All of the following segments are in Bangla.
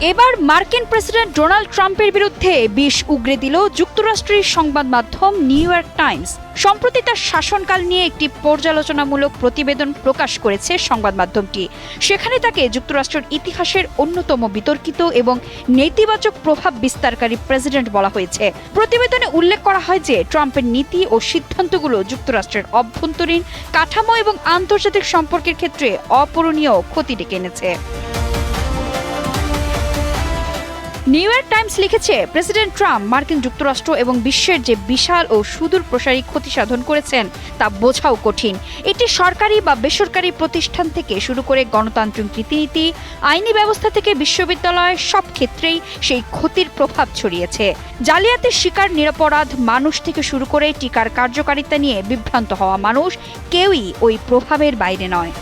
এবার মার্কিন প্রেসিডেন্ট ডোনাল্ড ট্রাম্পের বিরুদ্ধে বিষ উগরে দিল যুক্তরাষ্ট্রের সংবাদ মাধ্যম নিউ ইয়র্ক টাইমস। সম্প্রতি তার শাসনকাল নিয়ে একটি পর্যালোচনামূলক প্রতিবেদন প্রকাশ করেছে সংবাদ মাধ্যমটি। সেখানে তাকে যুক্তরাষ্ট্রের ইতিহাসের অন্যতম বিতর্কিত এবং নেতিবাচক প্রভাব বিস্তারকারী প্রেসিডেন্ট বলা হয়েছে। প্রতিবেদনে উল্লেখ করা হয় যে ট্রাম্পের নীতি ও সিদ্ধান্তগুলো যুক্তরাষ্ট্রের অভ্যন্তরীণ কাঠামো এবং আন্তর্জাতিক সম্পর্কের ক্ষেত্রে অপূরণীয় ক্ষতি ডেকে এনেছে। নিউ ইয়র্ক টাইমস লিখেছে, প্রেসিডেন্ট ট্রাম্প মার্কিন যুক্তরাষ্ট্র এবং বিশ্বের যে বিশাল ও সুদূর প্রসারী ক্ষতি সাধন করেছেন তা বোঝাও কঠিন। এটি সরকারি বা বেসরকারি প্রতিষ্ঠান থেকে শুরু করে গণতান্ত্রিক রীতিনীতি, আইনি ব্যবস্থা থেকে বিশ্ববিদ্যালয়, সব ক্ষেত্রেই সেই ক্ষতির প্রভাব ছড়িয়েছে। জালিয়াতির শিকার নিরপরাধ মানুষ থেকে শুরু করে টিকার কার্যকারিতা নিয়ে বিভ্রান্ত হওয়া মানুষ কেউই ওই প্রভাবের বাইরে নয়।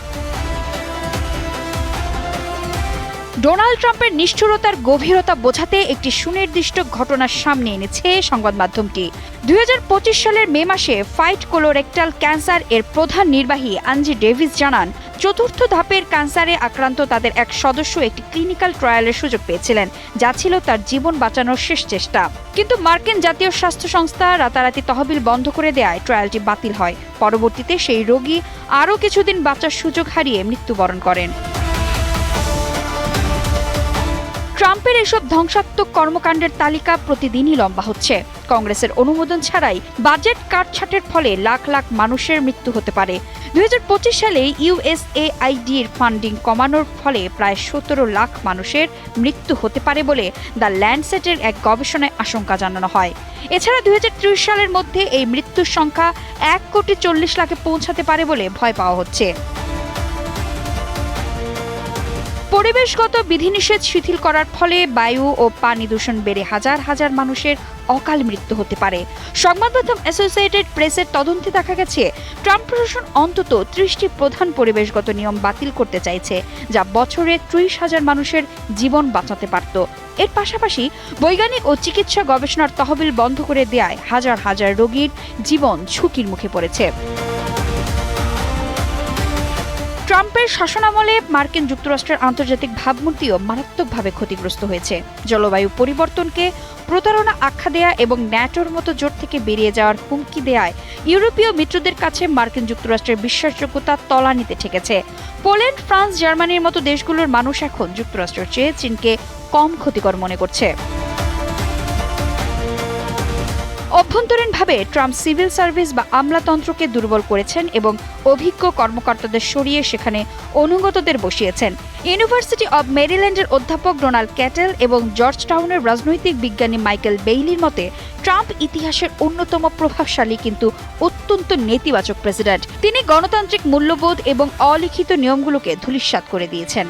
ডোনাল্ড ট্রাম্পের নিষ্ঠুরতার গভীরতা বোঝাতে একটি সুনির্দিষ্ট ঘটনার সামনে এনেছে সংবাদ মাধ্যমটি। 2025 সালের মে মাসে ফাইট কোলোরেক্টাল ক্যান্সার এর প্রধান নির্বাহী আঞ্জি ডেভিস জানান, চতুর্থ ধাপের ক্যান্সারে আক্রান্ত তাদের এক সদস্য একটি ক্লিনিক্যাল ট্রায়ালের সুযোগ পেয়েছিলেন, যা ছিল তার জীবন বাঁচানোর শেষ চেষ্টা। কিন্তু মার্কিন জাতীয় স্বাস্থ্য সংস্থা রাতারাতি তহবিল বন্ধ করে দেওয়ায় ট্রায়ালটি বাতিল হয়। পরবর্তীতে সেই রোগী আরও কিছুদিন বাঁচার সুযোগ হারিয়ে মৃত্যুবরণ করেন। ট্রাম্পের এসব ধ্বংসাত্মক কর্মকাণ্ডের তালিকা প্রতিদিনই লম্বা হচ্ছে। কংগ্রেসের অনুমোদন ছাড়াই বাজেট কাটছাঁটের ফলে লাখ লাখ মানুষের মৃত্যু হতে পারে। 2025 সালে ইউএসএআইডির ফান্ডিং কমানোর ফলে প্রায় 17 লাখ মানুষের মৃত্যু হতে পারে বলে দ্য ল্যান্ডসেটের এক গবেষণায় আশঙ্কা জানানো হয়। এছাড়া 2030 সালের মধ্যে এই মৃত্যুর সংখ্যা 1,40 লাখে পৌঁছাতে পারে বলে ভয় পাওয়া হচ্ছে। পরিবেশগত বিধিনিষেধ শিথিল করার ফলে বায়ু ও পানি দূষণ বেড়ে হাজার হাজার মানুষের অকাল মৃত্যু হতে পারে। সংবাদ মাধ্যম অ্যাসোসিয়েটেড প্রেসের তদন্তে দেখা গেছে, ট্রাম্প প্রশাসন অন্তত 30টি প্রধান পরিবেশগত নিয়ম বাতিল করতে চাইছে, যা বছরে 30,000 মানুষের জীবন বাঁচাতে পারত। এর পাশাপাশি বৈজ্ঞানিক ও চিকিৎসা গবেষণার তহবিল বন্ধ করে দেওয়ায় হাজার হাজার রোগীর জীবন ঝুঁকির মুখে পড়েছে। ট্রাম্পের শাসনামলে মার্কিন যুক্তরাষ্ট্রের আন্তর্জাতিক ভাবমূর্তিও মারাত্মকভাবে ক্ষতিগ্রস্ত হয়েছে। জলবায়ু পরিবর্তনকে প্রতারণা আখ্যা দেয়া এবং ন্যাটোর মতো জোট থেকে বেরিয়ে যাওয়ার হুমকি দেয়ায় ইউরোপীয় মিত্রদের কাছে মার্কিন যুক্তরাষ্ট্রের বিশ্বাসযোগ্যতা তলানিতে ঠেকেছে। পোল্যান্ড, ফ্রান্স, জার্মানির মতো দেশগুলোর মানুষ এখন যুক্তরাষ্ট্রের চেয়ে চীনকে কম ক্ষতিকর মনে করছে। অভ্যন্তরীণভাবে ট্রাম্প সিভিল সার্ভিস বা আমলাতন্ত্রকে দুর্বল করেছেন এবং অভিজ্ঞ কর্মকর্তাদের সরিয়ে সেখানে অনুগতদের বসিয়েছেন। ইউনিভার্সিটি অব মেরিল্যান্ডের অধ্যাপক ডোনাল্ড ক্যাটেল এবং জর্জ টাউনের রাজনৈতিক বিজ্ঞানী মাইকেল বেইলির মতে, ট্রাম্প ইতিহাসের অন্যতম প্রভাবশালী কিন্তু অত্যন্ত নেতিবাচক প্রেসিডেন্ট। তিনি গণতান্ত্রিক মূল্যবোধ এবং অলিখিত নিয়মগুলোকে ধূলিসাৎ করে দিয়েছেন।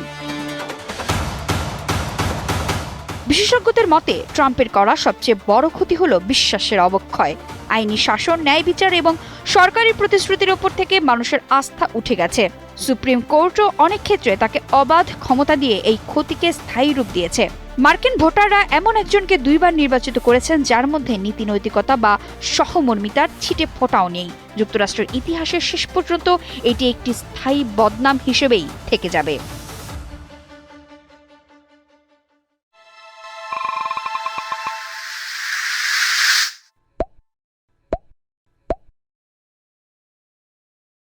বিশেষজ্ঞদের মতে, ট্রাম্পের করা সবচেয়ে বড় ক্ষতি হল বিশ্বাসের অবক্ষয়। আইনি শাসন, ন্যায় বিচার এবং সরকারি প্রতিশ্রুতির ওপর থেকে মানুষের আস্থা উঠে গেছে। সুপ্রিম কোর্টও অনেক ক্ষেত্রে তাকে অবাধ ক্ষমতা দিয়ে এই ক্ষতিকে স্থায়ী রূপ দিয়েছে। মার্কিন ভোটাররা এমন একজনকে 2 বার নির্বাচিত করেছেন যার মধ্যে নীতি নৈতিকতা বা সহমর্মিতার ছিটে ফোঁটাও নেই। যুক্তরাষ্ট্রের ইতিহাসের শেষ পর্যন্ত এটি একটি স্থায়ী বদনাম হিসেবেই থেকে যাবে।